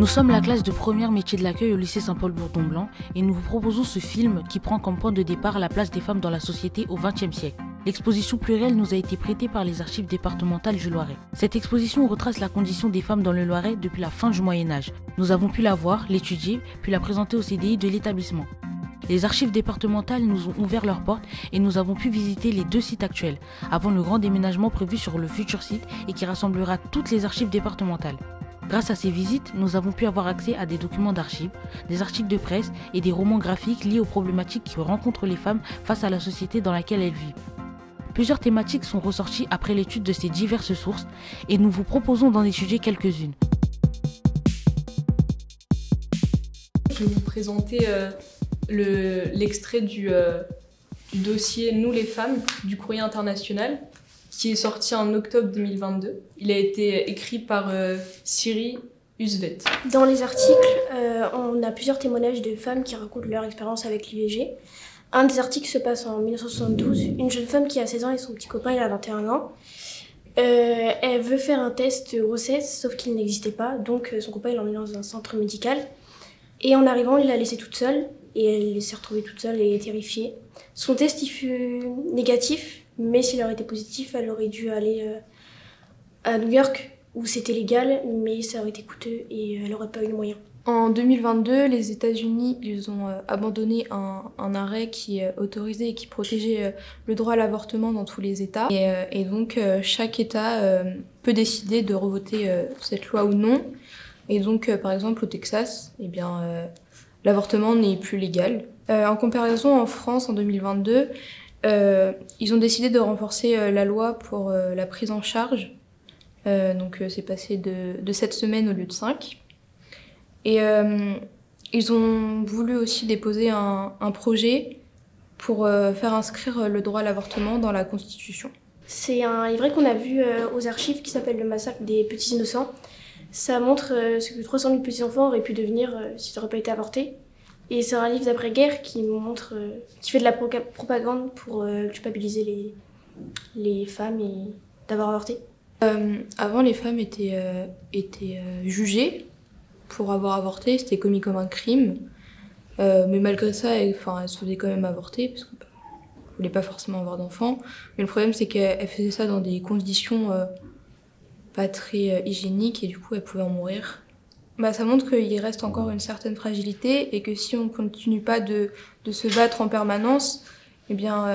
Nous sommes la classe de première métier de l'accueil au lycée Saint-Paul-Bourdon-Blanc et nous vous proposons ce film qui prend comme point de départ la place des femmes dans la société au XXe siècle. L'exposition plurielle nous a été prêtée par les archives départementales du Loiret. Cette exposition retrace la condition des femmes dans le Loiret depuis la fin du Moyen-Âge. Nous avons pu la voir, l'étudier, puis la présenter au CDI de l'établissement. Les archives départementales nous ont ouvert leurs portes et nous avons pu visiter les 2 sites actuels, avant le grand déménagement prévu sur le futur site et qui rassemblera toutes les archives départementales. Grâce à ces visites, nous avons pu avoir accès à des documents d'archives, des articles de presse et des romans graphiques liés aux problématiques que rencontrent les femmes face à la société dans laquelle elles vivent. Plusieurs thématiques sont ressorties après l'étude de ces diverses sources et nous vous proposons d'en étudier quelques-unes. Je vais vous présenter l'extrait du dossier Nous les femmes du Courrier international qui est sorti en octobre 2022. Il a été écrit par Siri Usvet. Dans les articles, on a plusieurs témoignages de femmes qui racontent leur expérience avec l'IVG. Un des articles se passe en 1972. Une jeune femme qui a 16 ans et son petit copain il a 21 ans. Elle veut faire un test de grossesse, sauf qu'il n'existait pas. Donc son copain l'emmène dans un centre médical. Et en arrivant, il l'a laissée toute seule. Et elle s'est retrouvée toute seule et terrifiée. Son test il fut négatif, mais s'il aurait été positif, elle aurait dû aller à New York, où c'était légal, mais ça aurait été coûteux et elle n'aurait pas eu les moyens. En 2022, les États-Unis ils ont abandonné un arrêt qui autorisait et qui protégeait le droit à l'avortement dans tous les États. Et donc, chaque État peut décider de revoter cette loi ou non. Et donc, par exemple, au Texas, eh bien, l'avortement n'est plus légal. En comparaison, en France, en 2022, ils ont décidé de renforcer la loi pour la prise en charge. Donc, c'est passé de 7 semaines au lieu de 5. Et ils ont voulu aussi déposer un projet pour faire inscrire le droit à l'avortement dans la Constitution. C'est un livret qu'on a vu aux archives qui s'appelle Le massacre des petits innocents. Ça montre ce que 300 000 petits enfants auraient pu devenir s'ils n'auraient pas été avortés. Et c'est un livre d'après-guerre qui montre, qui fait de la propagande pour culpabiliser les femmes et d'avoir avorté. Avant, les femmes étaient jugées pour avoir avorté, c'était commis comme un crime. Mais malgré ça, elles se faisaient quand même avorter, parce qu'elles ne voulaient pas forcément avoir d'enfants. Mais le problème, c'est qu'elles faisaient ça dans des conditions pas très hygiéniques, et du coup, elles pouvaient en mourir. Ça montre qu'il reste encore une certaine fragilité, et que si on ne continue pas de se battre en permanence, eh bien,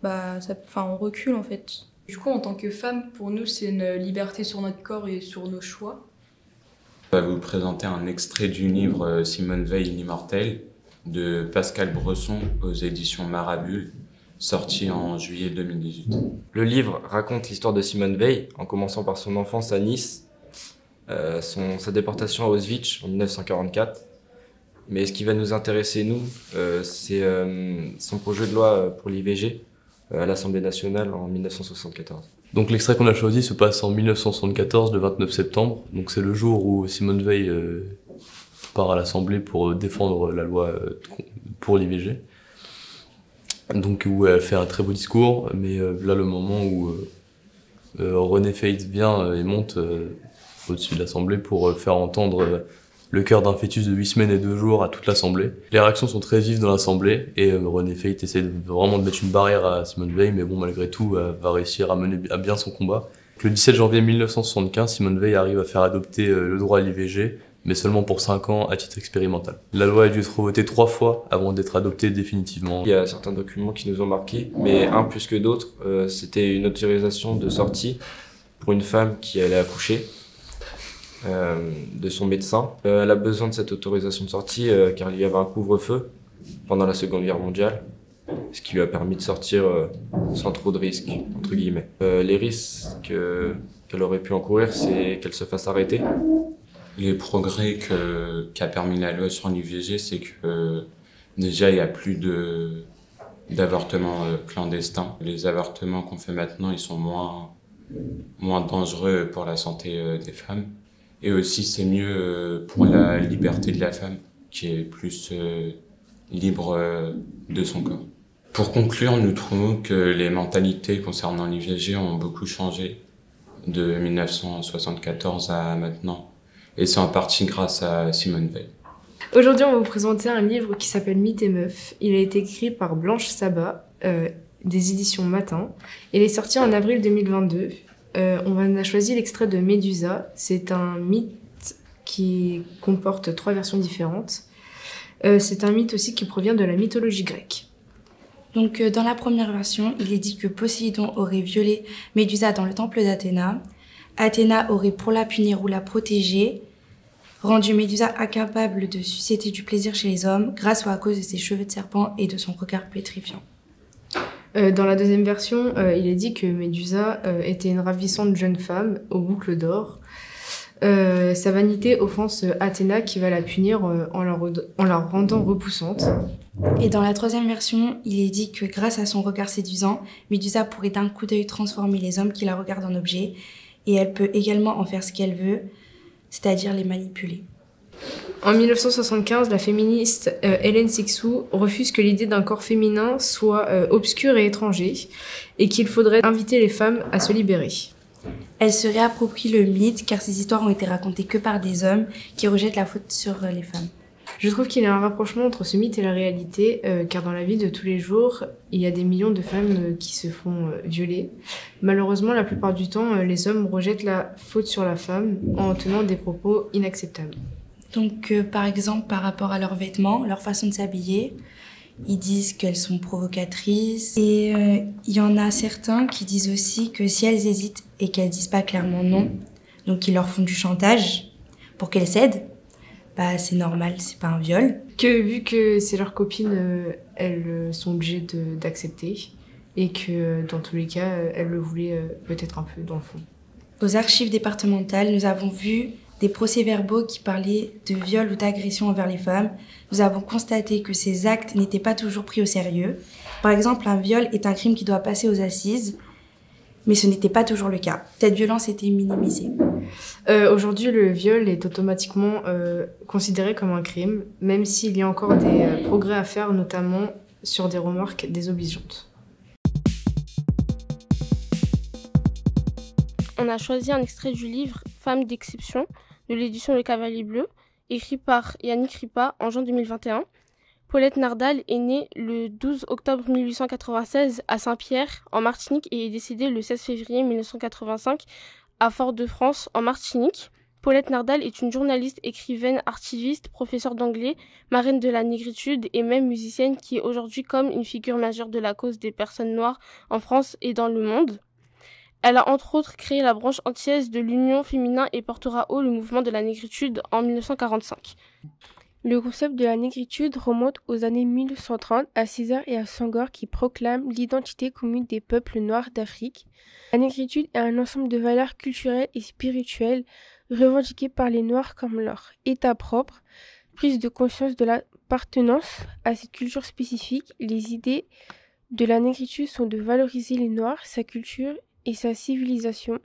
on recule en fait. Du coup, en tant que femme, pour nous, c'est une liberté sur notre corps et sur nos choix. Je vais vous présenter un extrait du livre Simone Veil, l'immortelle de Pascal Bresson aux éditions Marabule, sorti en juillet 2018. Le livre raconte l'histoire de Simone Veil, en commençant par son enfance à Nice, sa déportation à Auschwitz en 1944. Mais ce qui va nous intéresser, nous, c'est son projet de loi pour l'IVG à l'Assemblée nationale en 1974. Donc l'extrait qu'on a choisi se passe en 1974, le 29 septembre. Donc c'est le jour où Simone Veil part à l'Assemblée pour défendre la loi pour l'IVG. Donc où elle fait un très beau discours, mais là le moment où René Faïd vient et monte au-dessus de l'Assemblée pour faire entendre le cœur d'un fœtus de 8 semaines et 2 jours à toute l'Assemblée. Les réactions sont très vives dans l'Assemblée et René Faïd essaie vraiment de mettre une barrière à Simone Veil, mais bon, malgré tout, va réussir à mener à bien son combat. Le 17 janvier 1975, Simone Veil arrive à faire adopter le droit à l'IVG, mais seulement pour 5 ans à titre expérimental. La loi a dû être revotée 3 fois avant d'être adoptée définitivement. Il y a certains documents qui nous ont marqués, mais un plus que d'autres, c'était une autorisation de sortie pour une femme qui allait accoucher. De son médecin. Elle a besoin de cette autorisation de sortie car il y avait un couvre-feu pendant la Seconde Guerre mondiale, ce qui lui a permis de sortir sans trop de risques, entre guillemets. Les risques qu'elle aurait pu encourir, c'est qu'elle se fasse arrêter. Les progrès qu'a permis la loi sur l'IVG, c'est que déjà il n'y a plus d'avortements clandestins. Les avortements qu'on fait maintenant, ils sont moins dangereux pour la santé des femmes. Et aussi, c'est mieux pour la liberté de la femme, qui est plus libre de son corps. Pour conclure, nous trouvons que les mentalités concernant l'IVG ont beaucoup changé de 1974 à maintenant. et c'est en partie grâce à Simone Veil. Aujourd'hui, on va vous présenter un livre qui s'appelle Mythes et Meufs. Il a été écrit par Blanche Sabat, des éditions Matin. Il est sorti en avril 2022. On a choisi l'extrait de Médusa. C'est un mythe qui comporte 3 versions différentes. C'est un mythe aussi qui provient de la mythologie grecque. Donc, dans la première version, il est dit que Poséidon aurait violé Médusa dans le temple d'Athéna. Athéna aurait, pour la punir ou la protéger, rendu Médusa incapable de susciter du plaisir chez les hommes grâce ou à cause de ses cheveux de serpent et de son regard pétrifiant. Dans la deuxième version, il est dit que Médusa était une ravissante jeune femme aux boucles d'or. Sa vanité offense Athéna qui va la punir en la rendant repoussante. Et dans la troisième version, il est dit que grâce à son regard séduisant, Médusa pourrait d'un coup d'œil transformer les hommes qui la regardent en objet, et elle peut également en faire ce qu'elle veut, c'est-à-dire les manipuler. En 1975, la féministe Hélène Sixou refuse que l'idée d'un corps féminin soit obscure et étranger, et qu'il faudrait inviter les femmes à se libérer. Elle se réapproprie le mythe car ces histoires ont été racontées que par des hommes qui rejettent la faute sur les femmes. Je trouve qu'il y a un rapprochement entre ce mythe et la réalité, car dans la vie de tous les jours, il y a des millions de femmes qui se font violer. Malheureusement, la plupart du temps, les hommes rejettent la faute sur la femme en tenant des propos inacceptables. Donc, par exemple, par rapport à leurs vêtements, leur façon de s'habiller, ils disent qu'elles sont provocatrices. Et il y en a certains qui disent aussi que si elles hésitent et qu'elles disent pas clairement non, donc ils leur font du chantage pour qu'elles cèdent, bah c'est normal, c'est pas un viol. Que vu que c'est leurs copines, elles sont obligées d'accepter et que dans tous les cas, elles le voulaient peut-être un peu dans le fond. Aux archives départementales, nous avons vu des procès-verbaux qui parlaient de viol ou d'agression envers les femmes. Nous avons constaté que ces actes n'étaient pas toujours pris au sérieux. Par exemple, un viol est un crime qui doit passer aux assises, mais ce n'était pas toujours le cas. Cette violence était minimisée. Aujourd'hui, le viol est automatiquement considéré comme un crime, même s'il y a encore des progrès à faire, notamment sur des remarques désobligeantes. On a choisi un extrait du livre « Femmes d'exception » de l'édition Le Cavalier Bleu, écrit par Yannick Ripa en juin 2021. Paulette Nardal est née le 12 octobre 1896 à Saint-Pierre, en Martinique, et est décédée le 16 février 1985 à Fort-de-France, en Martinique. Paulette Nardal est une journaliste, écrivaine, archiviste, professeure d'anglais, marraine de la négritude et même musicienne qui est aujourd'hui comme une figure majeure de la cause des personnes noires en France et dans le monde. Elle a entre autres créé la branche antillaise de l'Union féminin et portera haut le mouvement de la négritude en 1945. Le concept de la négritude remonte aux années 1930 à César et à Senghor qui proclament l'identité commune des peuples noirs d'Afrique. La négritude est un ensemble de valeurs culturelles et spirituelles revendiquées par les Noirs comme leur état propre, prise de conscience de l'appartenance à cette culture spécifique. Les idées de la négritude sont de valoriser les Noirs, sa culture et sa civilisation,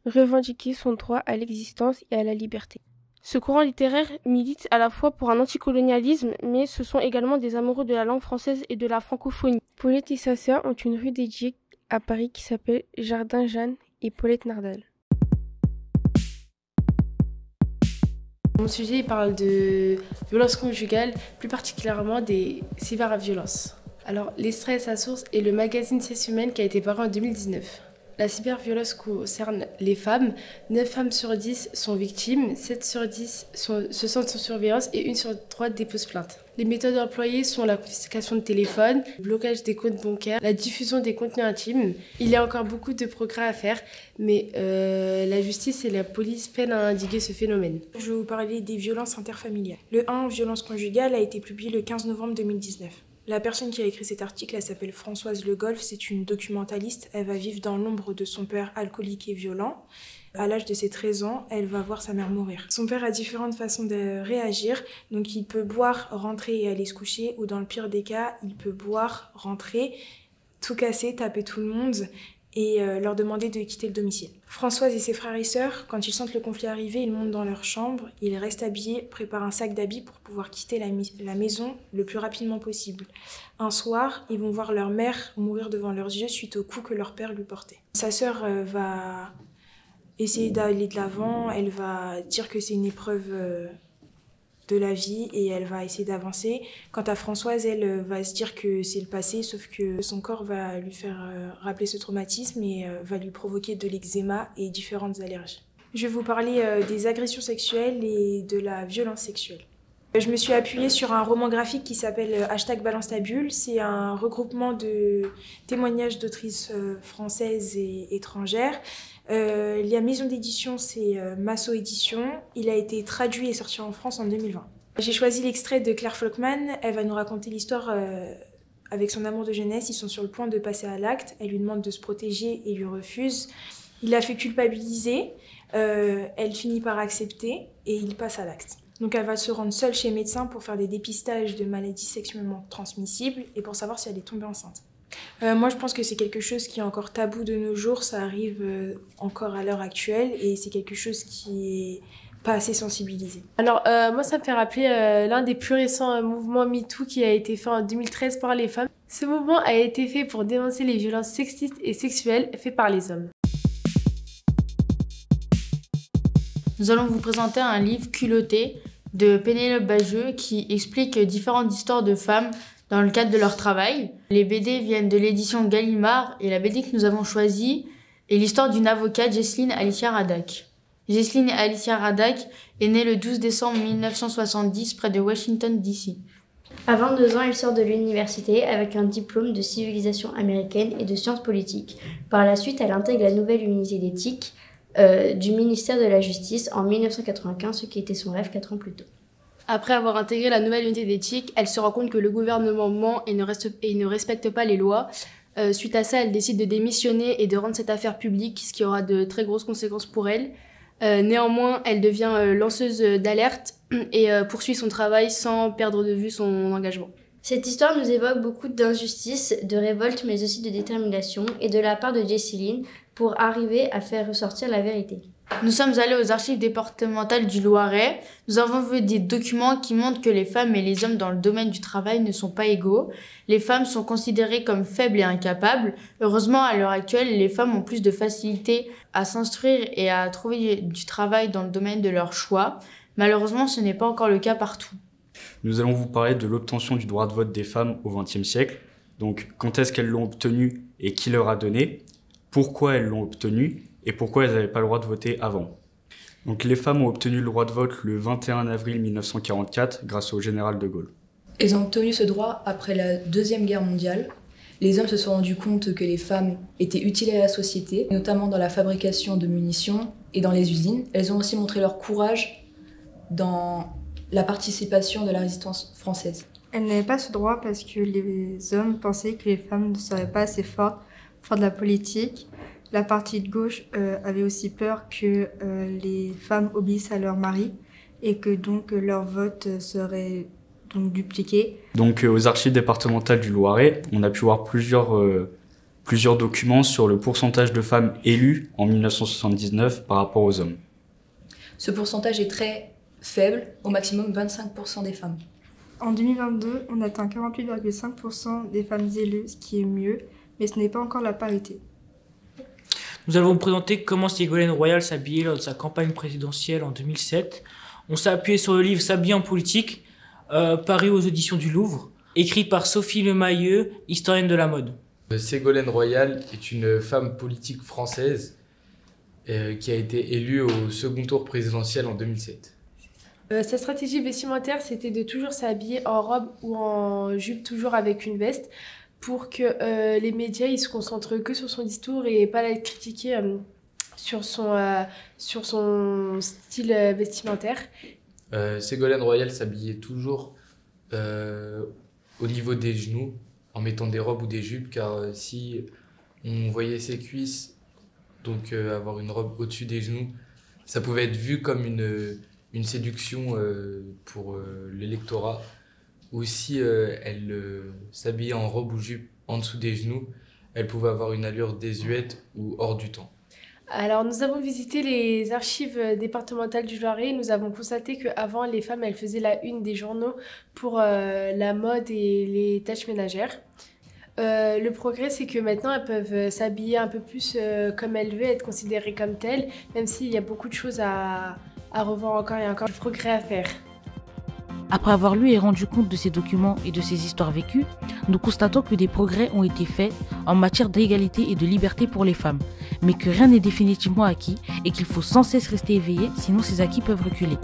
revendiquer son droit à l'existence et à la liberté. Ce courant littéraire milite à la fois pour un anticolonialisme, mais ce sont également des amoureux de la langue française et de la francophonie. Paulette et sa sœur ont une rue dédiée à Paris qui s'appelle Jardin Jeanne et Paulette Nardal. Mon sujet parle de violence conjugale, plus particulièrement des cyberviolences. Alors, l'extrait, sa source est le magazine Sciences Humaines qui a été paru en 2019. La cyberviolence concerne les femmes. 9 femmes sur 10 sont victimes, 7 sur 10 se sentent sous surveillance et 1 sur 3 dépose plainte. Les méthodes employées sont la confiscation de téléphones, le blocage des comptes bancaires, la diffusion des contenus intimes. Il y a encore beaucoup de progrès à faire, mais la justice et la police peinent à endiguer ce phénomène. Je vais vous parler des violences interfamiliales. Le 1, violence conjugale, a été publié le 15 novembre 2019. La personne qui a écrit cet article, elle s'appelle Françoise Le Golf, c'est une documentaliste. Elle va vivre dans l'ombre de son père alcoolique et violent. À l'âge de ses 13 ans, elle va voir sa mère mourir. Son père a différentes façons de réagir. Donc il peut boire, rentrer et aller se coucher, ou dans le pire des cas, il peut boire, rentrer, tout casser, taper tout le monde et leur demander de quitter le domicile. Françoise et ses frères et sœurs, quand ils sentent le conflit arriver, ils montent dans leur chambre, ils restent habillés, préparent un sac d'habits pour pouvoir quitter la maison le plus rapidement possible. Un soir, ils vont voir leur mère mourir devant leurs yeux suite au coup que leur père lui portait. Sa sœur va essayer d'aller de l'avant, elle va dire que c'est une épreuve de la vie et elle va essayer d'avancer. Quant à Françoise, elle va se dire que c'est le passé, sauf que son corps va lui faire rappeler ce traumatisme et va lui provoquer de l'eczéma et différentes allergies. Je vais vous parler des agressions sexuelles et de la violence sexuelle. Je me suis appuyée sur un roman graphique qui s'appelle #Balance ta bulle. C'est un regroupement de témoignages d'autrices françaises et étrangères. La maison d'édition, c'est Masso Édition. Il a été traduit et sorti en France en 2020. J'ai choisi l'extrait de Claire Folkman. Elle va nous raconter l'histoire avec son amour de jeunesse. Ils sont sur le point de passer à l'acte. Elle lui demande de se protéger et lui refuse. Il la fait culpabiliser. Elle finit par accepter et il passe à l'acte. Donc elle va se rendre seule chez le médecin pour faire des dépistages de maladies sexuellement transmissibles et pour savoir si elle est tombée enceinte. Moi je pense que c'est quelque chose qui est encore tabou de nos jours, ça arrive encore à l'heure actuelle et c'est quelque chose qui est pas assez sensibilisé. Alors moi ça me fait rappeler l'un des plus récents mouvements MeToo qui a été fait en 2013 par les femmes. Ce mouvement a été fait pour dénoncer les violences sexistes et sexuelles faites par les hommes. Nous allons vous présenter un livre culotté de Pénélope Bageux qui explique différentes histoires de femmes dans le cadre de leur travail. Les BD viennent de l'édition Gallimard et la BD que nous avons choisie est l'histoire d'une avocate, Jesseline Alicia Radack. Jesseline Alicia Radack est née le 12 décembre 1970 près de Washington, D.C. À 22 ans, elle sort de l'université avec un diplôme de civilisation américaine et de sciences politiques. Par la suite, elle intègre la nouvelle unité d'éthique du ministère de la Justice en 1995, ce qui était son rêve 4 ans plus tôt. Après avoir intégré la nouvelle unité d'éthique, elle se rend compte que le gouvernement ment et ne respecte pas les lois. Suite à ça, elle décide de démissionner et de rendre cette affaire publique, ce qui aura de très grosses conséquences pour elle. Néanmoins, elle devient lanceuse d'alerte et poursuit son travail sans perdre de vue son engagement. Cette histoire nous évoque beaucoup d'injustice, de révolte, mais aussi de détermination, et de la part de Jesseline pour arriver à faire ressortir la vérité. Nous sommes allés aux archives départementales du Loiret. Nous avons vu des documents qui montrent que les femmes et les hommes dans le domaine du travail ne sont pas égaux. Les femmes sont considérées comme faibles et incapables. Heureusement, à l'heure actuelle, les femmes ont plus de facilité à s'instruire et à trouver du travail dans le domaine de leur choix. Malheureusement, ce n'est pas encore le cas partout. Nous allons vous parler de l'obtention du droit de vote des femmes au XXe siècle. Donc, quand est-ce qu'elles l'ont obtenu et qui leur a donné ? Pourquoi elles l'ont obtenu et pourquoi elles n'avaient pas le droit de voter avant. Donc, les femmes ont obtenu le droit de vote le 21 avril 1944 grâce au général de Gaulle. Elles ont obtenu ce droit après la Deuxième Guerre mondiale. Les hommes se sont rendus compte que les femmes étaient utiles à la société, notamment dans la fabrication de munitions et dans les usines. Elles ont aussi montré leur courage dans la participation de la résistance française. Elles n'avaient pas ce droit parce que les hommes pensaient que les femmes ne seraient pas assez fortes pour faire de la politique. La partie de gauche avait aussi peur que les femmes obéissent à leur mari et que donc leur vote serait donc dupliqué. Donc aux archives départementales du Loiret, on a pu voir plusieurs documents sur le pourcentage de femmes élues en 1979 par rapport aux hommes. Ce pourcentage est très faible, au maximum 25% des femmes. En 2022, on atteint 48,5% des femmes élues, ce qui est mieux, mais ce n'est pas encore la parité. Nous allons vous présenter comment Ségolène Royal s'habillait lors de sa campagne présidentielle en 2007. On s'est appuyé sur le livre S'habiller en politique, paru aux éditions du Louvre, écrit par Sophie Lemayeux, historienne de la mode. Ségolène Royal est une femme politique française qui a été élue au second tour présidentiel en 2007. Sa stratégie vestimentaire, c'était de toujours s'habiller en robe ou en jupe, toujours avec une veste, pour que les médias ils se concentrent que sur son discours et pas la critiquer sur son style vestimentaire. Ségolène Royal s'habillait toujours au niveau des genoux, en mettant des robes ou des jupes, car si on voyait ses cuisses, donc avoir une robe au-dessus des genoux, ça pouvait être vu comme une séduction pour l'électorat. Aussi, elle s'habillait en robe ou jupe en dessous des genoux. Elle pouvait avoir une allure désuète ou hors du temps. Alors, nous avons visité les archives départementales du Loiret et nous avons constaté qu'avant, les femmes, elles faisaient la une des journaux pour la mode et les tâches ménagères. Le progrès, c'est que maintenant, elles peuvent s'habiller un peu plus comme elles veulent, être considérées comme telles, même s'il y a beaucoup de choses à revoir encore et encore, du progrès à faire. Après avoir lu et rendu compte de ces documents et de ces histoires vécues, nous constatons que des progrès ont été faits en matière d'égalité et de liberté pour les femmes, mais que rien n'est définitivement acquis et qu'il faut sans cesse rester éveillé, sinon ces acquis peuvent reculer.